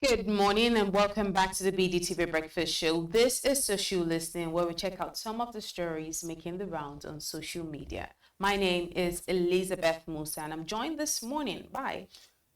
Good morning and welcome back to the BDTV Breakfast Show. This is Social Listening, where we check out some of the stories making the rounds on social media. My name is Elizabeth Musa and I'm joined this morning by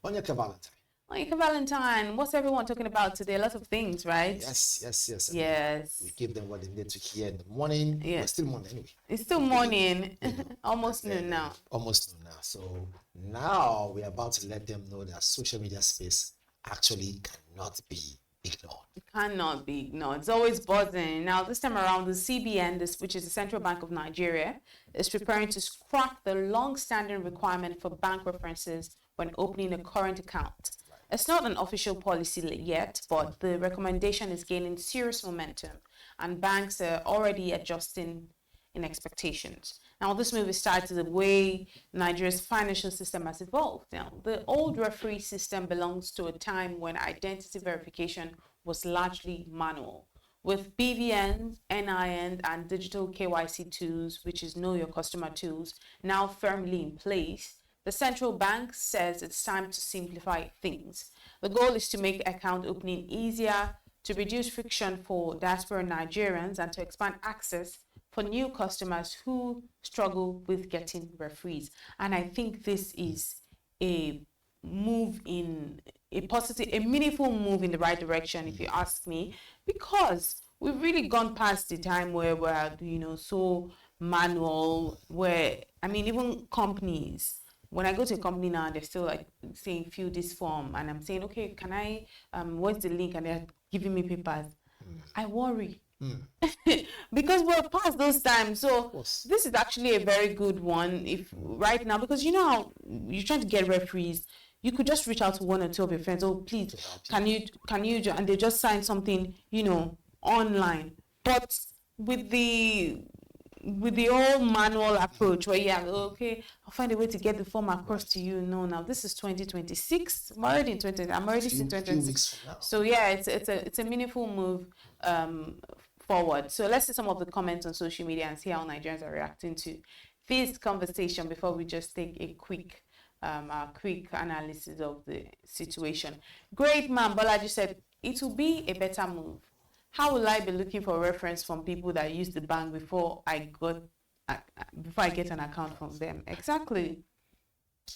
Onyeka Valentine. Onyeka Valentine. What's everyone talking about today? A lot of things, right? Yes. Yes. We give them what they need to hear in the morning. Yeah. Well, still morning anyway. It's still morning. Almost noon now. Almost noon now. So now we're about to let them know that social media space actually cannot be ignored. It cannot be ignored. It's always buzzing. Now, this time around, the CBN, which is the Central Bank of Nigeria, is preparing to scrap the long-standing requirement for bank references when opening a current account. It's not an official policy yet, but the recommendation is gaining serious momentum, and banks are already adjusting in expectations. Now, this move is tied to the way Nigeria's financial system has evolved. Now, the old referee system belongs to a time when identity verification was largely manual. With BVN, NIN, and digital KYC tools, which is Know Your Customer tools, now firmly in place, the central bank says it's time to simplify things. The goal is to make account opening easier, to reduce friction for diaspora Nigerians, and to expand access for new customers who struggle with getting referees. And I think this is a move in a positive, a meaningful move in the right direction, if you ask me, because we've really gone past the time where we're, so manual, where, even companies, when I go to a company now, they're still like saying, fill this form. And I'm saying, okay, can I, what's the link? And they're giving me papers. I worry. Because we're past those times. So this is actually a very good one if right now, because you know how you're trying to get referees, you could just reach out to one or two of your friends. Oh, please, can you, and they just sign something, online. But with the old manual approach where okay, I'll find a way to get the form across to you. No, now this is 2026. I'm already in 2026. So yeah, it's a meaningful move forward. So let's see some of the comments on social media and see how Nigerians are reacting to this conversation before we just take a quick analysis of the situation. Great man, Bolaji said it will be a better move. How will I be looking for reference from people that use the bank before I get an account from them? Exactly.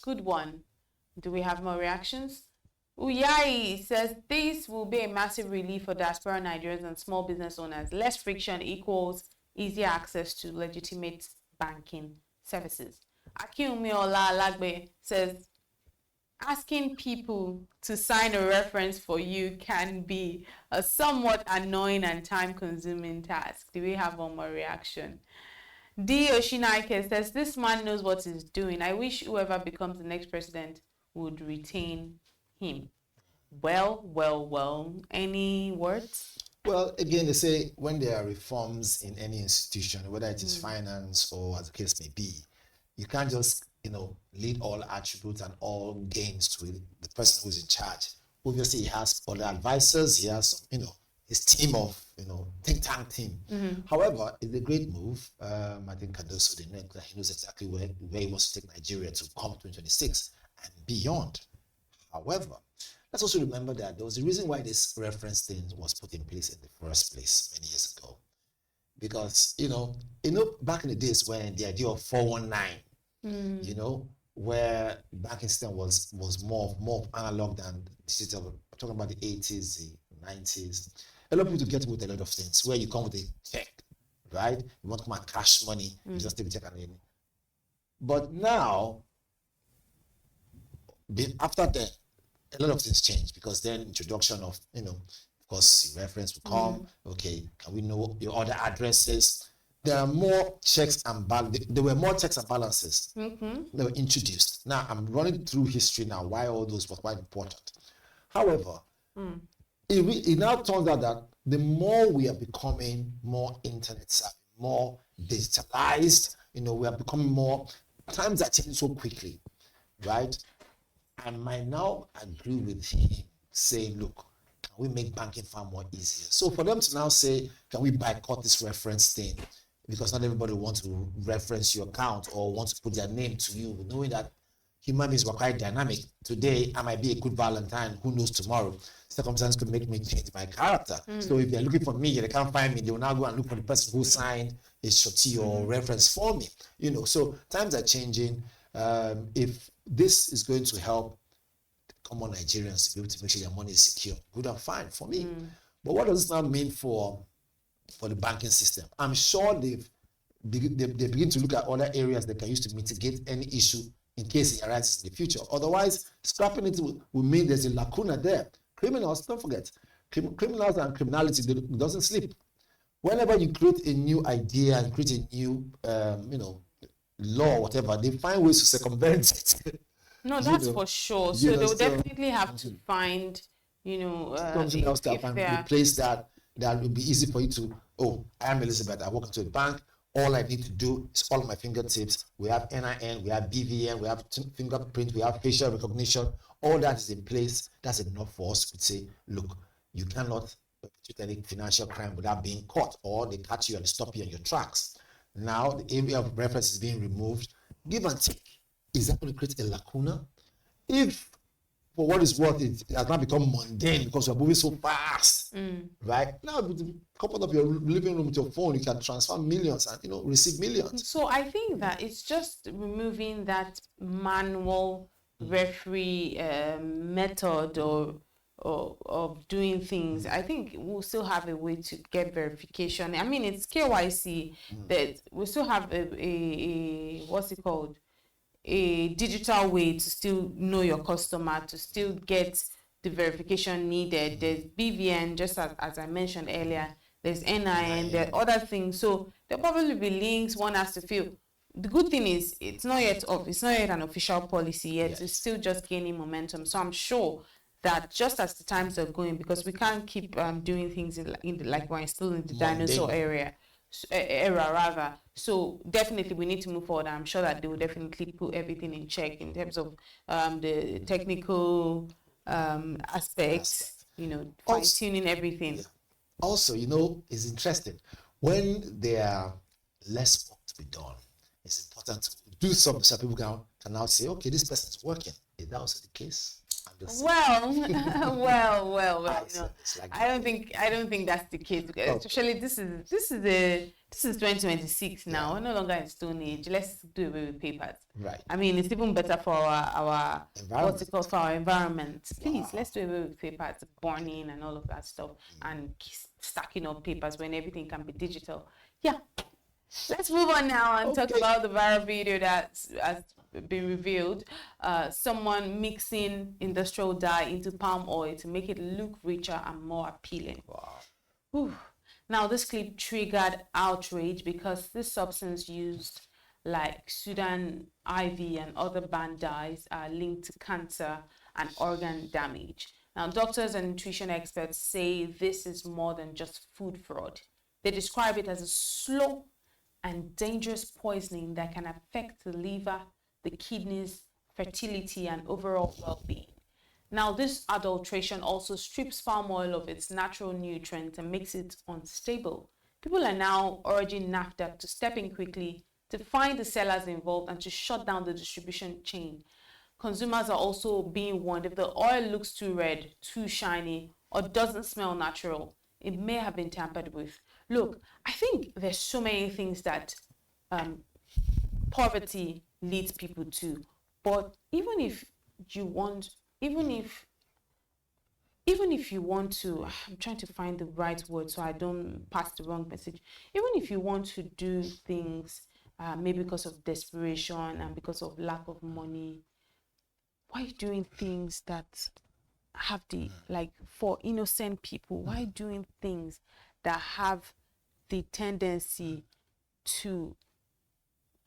Good one. Do we have more reactions? Uyai says this will be a massive relief for diaspora Nigerians and small business owners. Less friction equals easier access to legitimate banking services. Akiumi Ola Alagbe says asking people to sign a reference for you can be a somewhat annoying and time-consuming task. Do we have one more reaction? D. Oshinaike says, this man knows what he's doing. I wish whoever becomes the next president would retain him. Well. Any words? Well, again, they say when there are reforms in any institution, whether it is finance or as the case may be, you can't just lead all attributes and all gains to the person who's in charge. Obviously, he has other advisors. He has, his team of, think tank team. However, it's a great move. I think Cardoso, he knows exactly where he wants to take Nigeria to come 2026 and beyond. However, let's also remember that there was a reason why this reference thing was put in place in the first place many years ago. Because, back in the days when the idea of 419, where banking system was more analog than digital. I'm talking about the 80s, the 90s. A lot of people get with a lot of things where you come with a check, right? You want to come and cash money, you just take the check and then. But now, after that, a lot of things change because then introduction of, of course, reference will come. Okay, can we know your other addresses? There are more checks and balances. There were more checks and balances that were introduced. Now, I'm running through history now, why all those were quite important. However, it now turns out that the more we are becoming more internet savvy, more digitalized, we are becoming more, times are changing so quickly, right? And I now agree with him saying, look, can we make banking far more easier? So for them to now say, can we boycott this reference thing? Because not everybody wants to reference your account or wants to put their name to you, knowing that human beings were quite dynamic. Today, I might be a good Valentine. Who knows tomorrow? Circumstance could make me change my character. So if they're looking for me, they can't find me. They will now go and look for the person who signed a shorty or reference for me. So times are changing. If this is going to help common Nigerians to be able to make sure their money is secure, good and fine for me. But what does this now mean for the banking system? I'm sure they begin to look at other areas that can use to mitigate any issue in case it arises in the future. Otherwise, scrapping it will mean there's a lacuna there. Criminals, don't forget, criminals and criminality doesn't sleep. Whenever you create a new idea and create a new, law, whatever, they find ways to circumvent it. No, that's for sure. So they'll definitely have to find, something else that can replace that will be easy for you to. Oh, I am Elizabeth. I walk into a bank. All I need to do is all my fingertips. We have NIN, we have BVN, we have fingerprint, we have facial recognition. All that is in place. That's enough for us to say, look, you cannot perpetrate any financial crime without being caught, or they catch you and stop you in your tracks. Now the area of reference is being removed. Give and take. Is that going to create a lacuna? If, for what it's worth, it has now become mundane because we're moving so fast, right? Now, with the couple of your living room with your phone, you can transfer millions and receive millions. So I think that it's just removing that manual referee method or of doing things. I think we'll still have a way to get verification. I mean, it's KYC that we still have a what's it called? A digital way to still know your customer, to still get the verification needed. There's BVN, just as I mentioned earlier. There's NIN, there are other things. So there'll probably be links one has to fill. The good thing is it's not yet an official policy yet. Yes. It's still just gaining momentum. So I'm sure that just as the times are going, because we can't keep doing things like we're still in the dinosaur era rather. So definitely we need to move forward. I'm sure that they will definitely put everything in check in terms of the technical aspects, fine-tuning everything. Yeah. Also, it's interesting. When there are less work to be done, it's important to do something so people can now say, okay, this person is working. Is that also the case? Well, I don't think that's the case. Especially this is 2026 now. We're no longer in Stone Age. Let's do away with papers. Right. I mean, it's even better for our what's it called, for our environment. Please, let's do away with papers, burning and all of that stuff, and stacking up papers when everything can be digital. Yeah. Let's move on now and talk about the viral video that has been revealed. Someone mixing industrial dye into palm oil to make it look richer and more appealing. Wow. Whew. Now, this clip triggered outrage because this substance used like Sudan IV and other banned dyes are linked to cancer and organ damage. Now, doctors and nutrition experts say this is more than just food fraud. They describe it as a slow and dangerous poisoning that can affect the liver, the kidneys, fertility, and overall well-being. Now, this adulteration also strips palm oil of its natural nutrients and makes it unstable. People are now urging NAFDAC to step in quickly to find the sellers involved and to shut down the distribution chain. Consumers are also being warned if the oil looks too red, too shiny, or doesn't smell natural, it may have been tampered with. Look, I think there's so many things that poverty leads people to, but even if you want to, I'm trying to find the right word so I don't pass the wrong message. Even if you want to do things, maybe because of desperation and because of lack of money, why are you doing things that have for innocent people? Why are you doing things that have the tendency to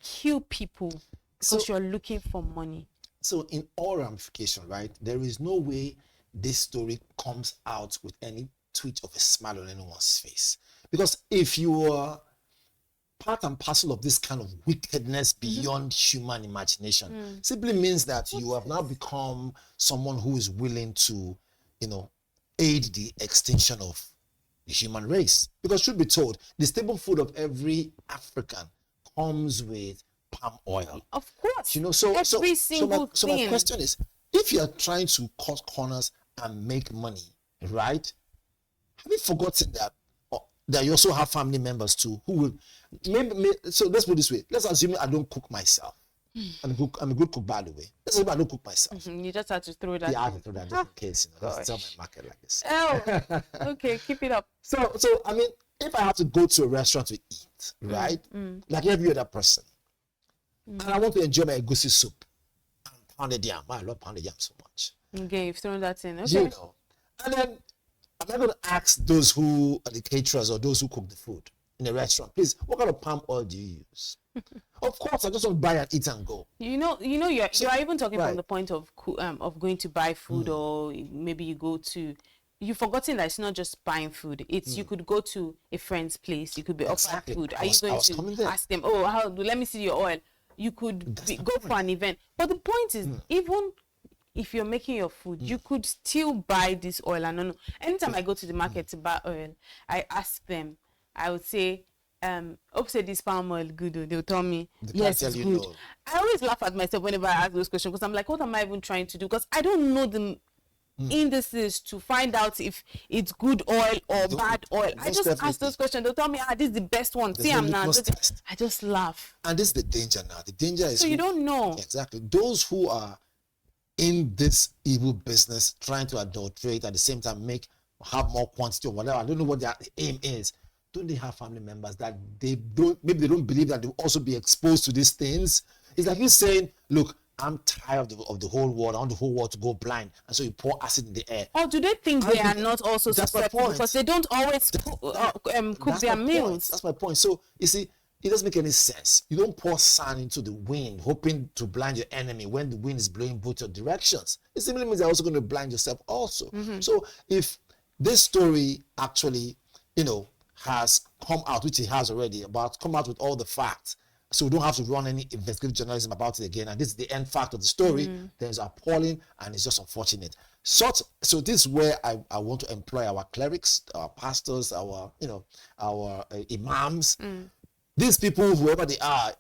kill people because you're looking for money? So in all ramification, right, there is no way this story comes out with any tweet of a smile on anyone's face. Because if you are part and parcel of this kind of wickedness beyond human imagination, simply means that you have now become someone who is willing to, aid the extinction of the human race. Because truth be told, the staple food of every African comes with palm oil. Of course. You know, Every single so my thing. question is, if you are trying to cut corners and make money, right? Have you forgotten that you also have family members too who will so let's put it this way. Let's assume I don't cook myself. I'm a good cook, by the way. Let's assume I don't cook myself. You just have to throw that. Yeah, I have to throw that just in case, that's tell my market like this. Oh, okay, keep it up. So I mean, if I have to go to a restaurant to eat, right? Like every other person, and I want to enjoy my egusi soup and pounded yam. I love pounded yam so much. Okay, you've thrown that in. Okay. You know, and then I'm not going to ask those who are the caterers or those who cook the food in a restaurant, please, what kind of palm oil do you use? Of course, I just want to buy and eat and go. You know, you are even talking from the point of going to buy food, or maybe you've forgotten that it's not just buying food. It's you could go to a friend's place. You could be offered food. Are you going to ask them, oh, let me see your oil? You could go for an event. But the point is, even if you're making your food, you could still buy this oil. And anytime I go to the market to buy oil, I ask them. I would say, hope say this palm oil good. They'll tell me, yes, it's good. No. I always laugh at myself whenever I ask those questions, because I'm like, what am I even trying to do? Because I don't know the indices to find out if it's good oil or bad oil. I just ask those questions. They'll tell me, this is the best one. See, I'm not. I just laugh. And this is the danger now. The danger is, so you don't know. Exactly. Those who are in this evil business, trying to adulterate, at the same time have more quantity or whatever. I don't know what their aim is. Don't they have family members that maybe they don't believe that they'll also be exposed to these things? It's like you saying, look, I'm tired of the whole world. I want the whole world to go blind. And so you pour acid in the air. Or do they think they are not also susceptible because they don't always cook their meals? That's my point. So, you see, it doesn't make any sense. You don't pour sand into the wind hoping to blind your enemy when the wind is blowing both your directions. It simply means you're also going to blind yourself also. So if this story actually, has come out, which it has already, come out with all the facts, so we don't have to run any investigative journalism about it again, and this is the end fact of the story, then it's appalling and it's just unfortunate. So this is where I want to employ our clerics, our pastors, our imams, these people, whoever they are,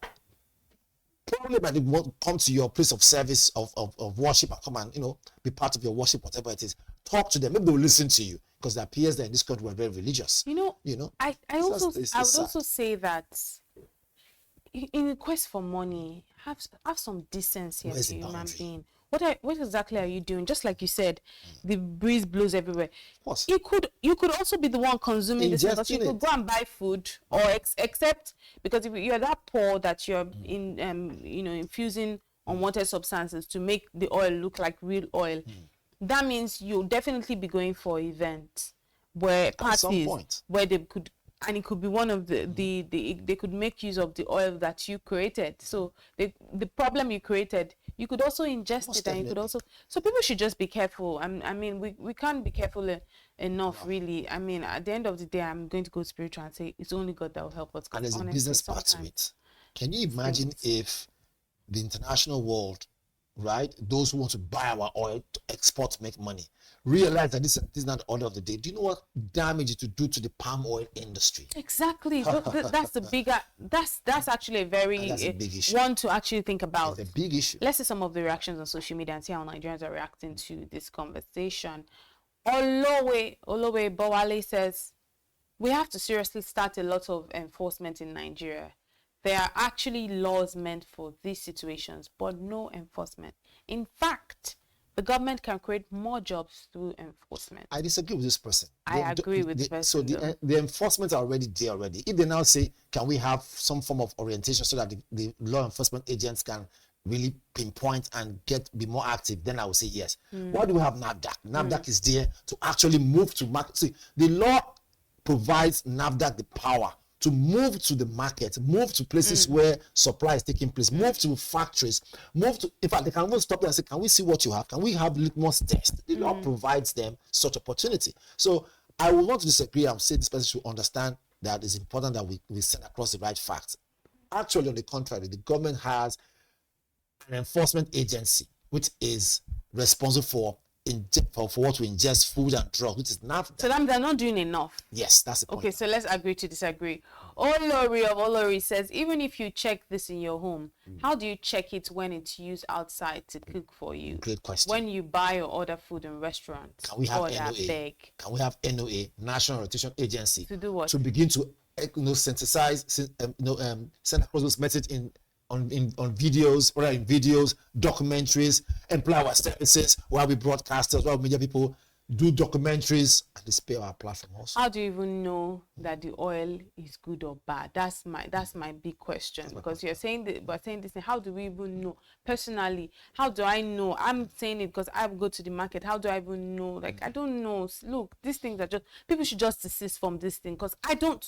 probably might want to come to your place of service of worship and come and be part of your worship, whatever it is. Talk to them. Maybe they will listen to you, because it appears that in this country we're very religious. I would also say that in the quest for money, have some decency as a human being. What exactly are you doing? Just like you said, the breeze blows everywhere. You could also be the one consuming this, because you could go and buy food, or except because if you're that poor that you're infusing unwanted substances to make the oil look like real oil, that means you'll definitely be going for events where parties where they could, and it could be one of they could make use of the oil that you created. So the problem you created, you could also ingest it, and you could also. So people should just be careful. I mean, we can't be careful enough, really. I mean, at the end of the day, I'm going to go spiritual and say it's only God that will help us. And there's a business part to it. Can you imagine if the international world, right, those who want to buy our oil to export to make money, realize that this is not the order of the day? Do you know what damage it would do to the palm oil industry? Exactly. That's the bigger. That's actually a very big issue. One to actually think about. It's a big issue. Let's see some of the reactions on social media and see how Nigerians are reacting to this conversation. Olowe Bowale says, we have to seriously start a lot of enforcement in Nigeria. There are actually laws meant for these situations, but no enforcement. In fact, the government can create more jobs through enforcement. I disagree with this person. I agree with this person. So the enforcement are already there already. If they now say, can we have some form of orientation so that the law enforcement agents can really pinpoint and be more active, then I will say yes. Why do we have NAFDAC? NAFDAC is there to actually move to market. See, the law provides NAFDAC the power to move to the market, move to places where supply is taking place, move to factories, in fact, they can even stop there and say, can we see what you have? Can we have litmus test? The law provides them such opportunity. So I will not disagree and say this person should understand that it's important that we send across the right facts. Actually, on the contrary, the government has an enforcement agency which is responsible for for what we ingest, food and drugs, which is NAFDAC. So they're not doing enough. Yes, that's the point. Okay, so let's agree to disagree. Olori of Olori says, even if you check this in your home, how do you check it when it's used outside to cook for you? Great question. When you buy or order food in restaurants, can we have NOA? Can we have NOA, National Rotation Agency, to do what? To begin to synthesize, send across those message on videos, whether in videos, documentaries, employ our services, while we broadcasters, while media people do documentaries and display our platform also. How do you even know that the oil is good or bad? That's my big question. Because you're saying that, but saying this, how do we even know? Personally, how do I know? I'm saying it because I go to the market. How do I even know? Like, I don't know. Look, these things are just, people should just desist from this thing, because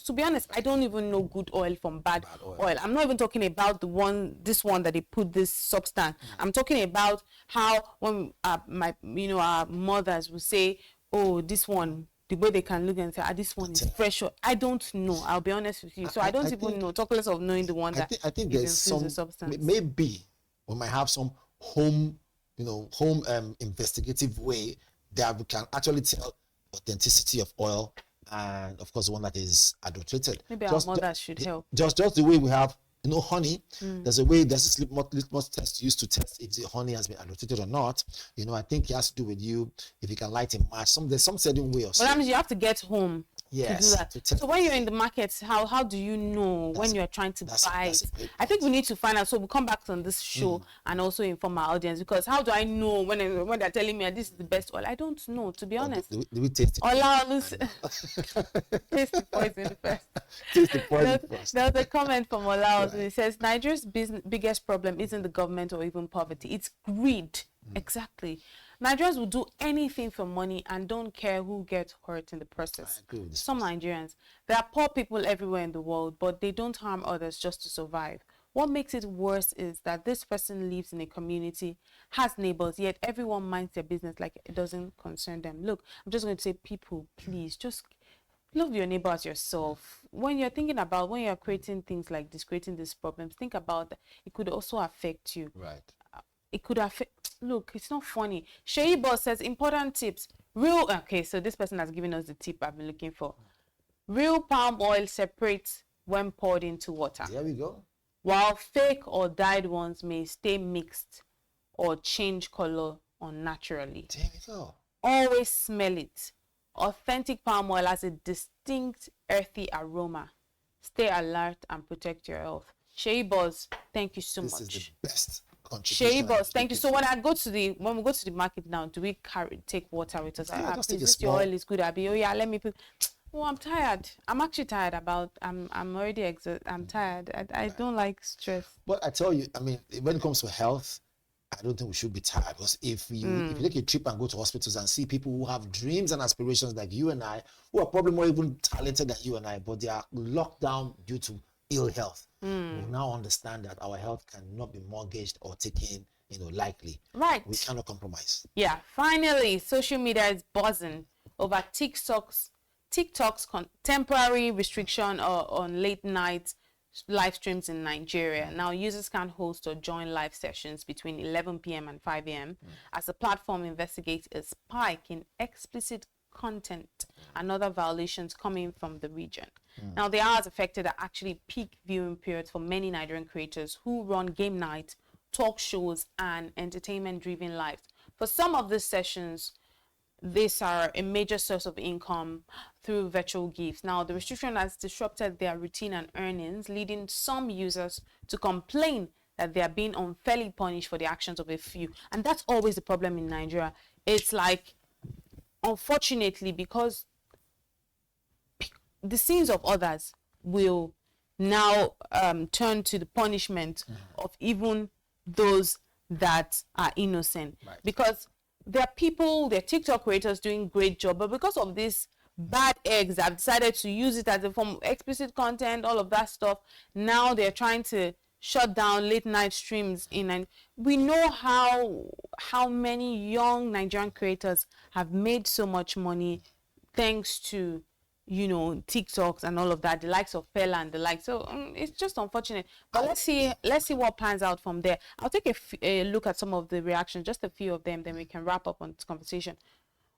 to be honest, I don't even know good oil from bad oil. I'm not even talking about this one that they put this substance. I'm talking about how when our mothers will say, oh, this one, the way they can look and say, this one is fresh. I don't know. I'll be honest with you. So I don't even know. Talk less of knowing the one that I think there's some substance. Maybe we might have some home investigative way that we can actually tell authenticity of oil, and of course the one that is adulterated. Maybe our mothers should help. Just the way we have honey. There's this litmus test used to test if the honey has been adulterated or not. I think it has to do with you, if you can light a match. There's some certain way or something. But that means you have to get home to do that. So when you're in the market, how do you know when you're trying to buy it? I think we need to find out. So we'll come back on this show and also inform our audience, because how do I know when they're telling me this is the best oil? I don't know, to be honest. Do we taste it? Taste the poison first. Taste the poison first. There's a comment from Ola. It says, Nigeria's biggest problem isn't the government or even poverty. It's greed. Exactly. Nigerians will do anything for money and don't care who gets hurt in the process. Some Nigerians. There are poor people everywhere in the world, but they don't harm others just to survive. What makes it worse is that this person lives in a community, has neighbors, yet everyone minds their business like it doesn't concern them. Look, I'm just going to say, people, please, just love your neighbor as yourself. When you're creating things like this, creating these problems, think about that. It could also affect you. Right. It could affect. Look, it's not funny. Shei Boss says, important tips. Okay, so this person has given us the tip I've been looking for. Real palm oil separates when poured into water. There we go. While fake or dyed ones may stay mixed or change color unnaturally. There we go. Always smell it. Authentic palm oil has a distinct earthy aroma. Stay alert and protect your health. Shei Boss, thank you so much. This is the best. Shei Boss, thank you. So when we go to the market now, do we take water with us? Your oil is good. Let me put. Oh, I'm tired. I'm actually tired I'm already exhausted. I'm tired. I don't like stress. But I tell you, when it comes to health, I don't think we should be tired, because if you take a trip and go to hospitals and see people who have dreams and aspirations like you and I, who are probably more even talented than you and I, but they are locked down due to ill health. We now understand that our health cannot be mortgaged or taken, lightly. Right. We cannot compromise. Yeah. Finally, social media is buzzing over TikTok's temporary restriction on late night live streams in Nigeria. Now, users can host or join live sessions between 11 p.m. and 5 a.m. as the platform investigates a spike in explicit content and other violations coming from the region. Now, the hours affected are actually peak viewing periods for many Nigerian creators who run game night, talk shows, and entertainment-driven lives. For some of these sessions, these are a major source of income through virtual gifts. Now, the restriction has disrupted their routine and earnings, leading some users to complain that they are being unfairly punished for the actions of a few. And that's always the problem in Nigeria. It's like, unfortunately, because the sins of others will now turn to the punishment of even those that are innocent. Right. Because there are people, there are TikTok creators doing great job, but because of this bad eggs that have decided to use it as a form of explicit content, all of that stuff, now they're trying to shut down late night streams and we know how many young Nigerian creators have made so much money thanks to TikToks and all of that, the likes of Pella and the like. So it's just unfortunate. But let's see what pans out from there. I'll take a look at some of the reactions, just a few of them, then we can wrap up on this conversation.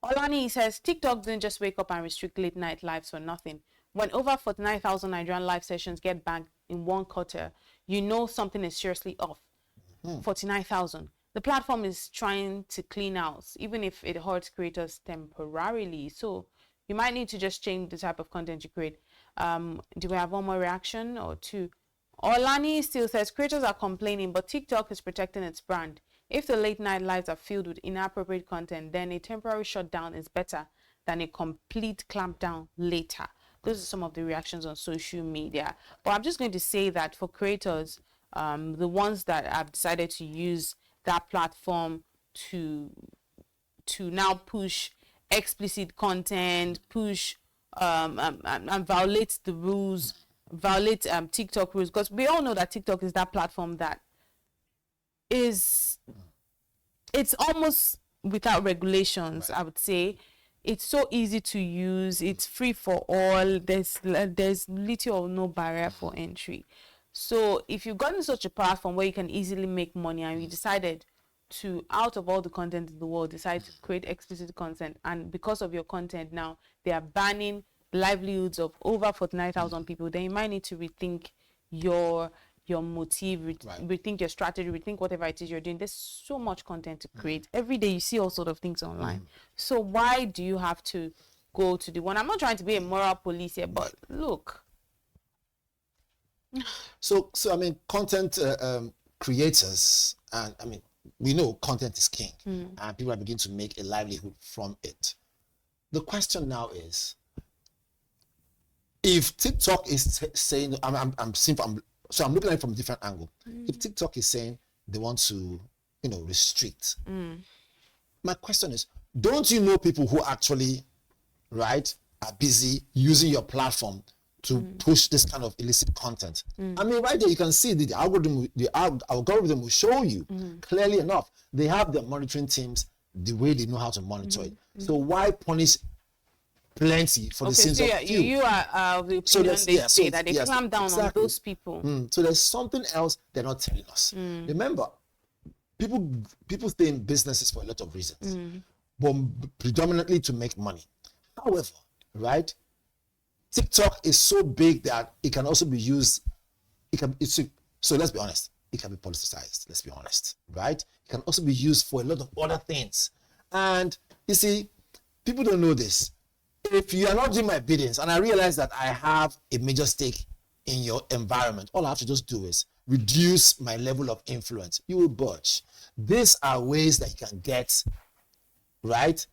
Olani says TikTok didn't just wake up and restrict late night lives for nothing. When over 49,000 Nigerian live sessions get banned in one quarter, something is seriously off. 49,000. The platform is trying to clean out, even if it hurts creators temporarily. So you might need to just change the type of content you create. Do we have one more reaction or two? Olani still says creators are complaining, but TikTok is protecting its brand. If the late night lives are filled with inappropriate content, then a temporary shutdown is better than a complete clampdown later. Those are some of the reactions on social media. But I'm just going to say that for creators, the ones that have decided to use that platform to now push explicit content, push and violate the rules, violate TikTok rules, because we all know that TikTok is that platform that it's almost without regulations, right. I would say. It's so easy to use. It's free for all. There's little or no barrier for entry. So if you've gotten such a platform where you can easily make money, and you decided to, out of all the content in the world, decide to create explicit content, and because of your content now, they are banning livelihoods of over 49,000 people, then you might need to rethink your motive, rethink your strategy, rethink whatever it is you're doing. There's so much content to create. Every day you see all sort of things online. So why do you have to go to the one? I'm not trying to be a moral police here, but look. So I mean, content creators, and I mean, we know content is king, and people are beginning to make a livelihood from it. The question now is, if TikTok is saying, I'm looking at it from a different angle. If TikTok is saying they want to, restrict, my question is, don't you know people who actually, right, are busy using your platform to push this kind of illicit content? I mean, right there, you can see the algorithm will show you clearly enough. They have their monitoring teams, the way they know how to monitor it. So why punish plenty for the sins of few? You are the opinion that they clamp down on those people. So there's something else they're not telling us. Remember, people stay in businesses for a lot of reasons, but predominantly to make money. However, right, TikTok is so big that it can also be used. So let's be honest. It can be politicized. Let's be honest, right? It can also be used for a lot of other things. And you see, people don't know this. If you are not doing my biddings, and I realize that I have a major stake in your environment, all I have to just do is reduce my level of influence. You will budge. These are ways that you can get, right,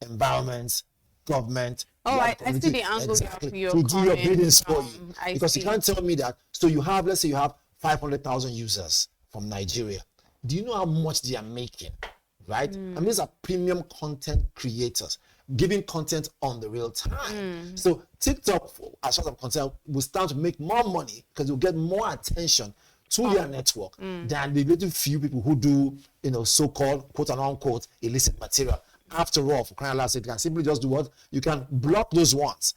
environments, government. Oh, I see the angle you're to do your biddings for you. Because you can't tell me that. So you have, let's say you have 500,000 users from Nigeria. Do you know how much they are making, right? I mean, these are premium content creators giving content on the real time. So TikTok, as far as I'm concerned, will start to make more money because you'll get more attention to their network than the little few people who do, so-called quote and unquote illicit material. After all, for crying out loud, you can simply just do what? You can block those ones.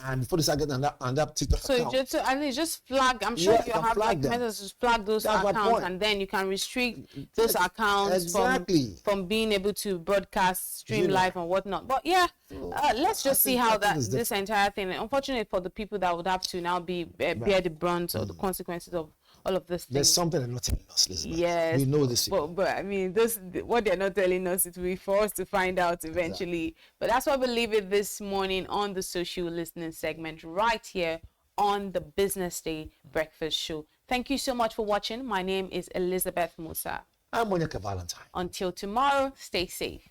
And before they start getting on that TikTok account. So just flag, I'm sure you have methods to flag those accounts, and then you can restrict those accounts from being able to broadcast, stream live and whatnot. But let's just see how this entire thing, unfortunately for the people that would have to now bear the brunt or the consequences of all of this thing. There's something they're not telling us, Elizabeth. Yes. We know this. But I mean, what they're not telling us, it will be for us to find out eventually. Exactly. But that's why we leave it this morning on the social listening segment right here on the Business Day Breakfast Show. Thank you so much for watching. My name is Elizabeth Musa. I'm Monica Valentine. Until tomorrow, stay safe.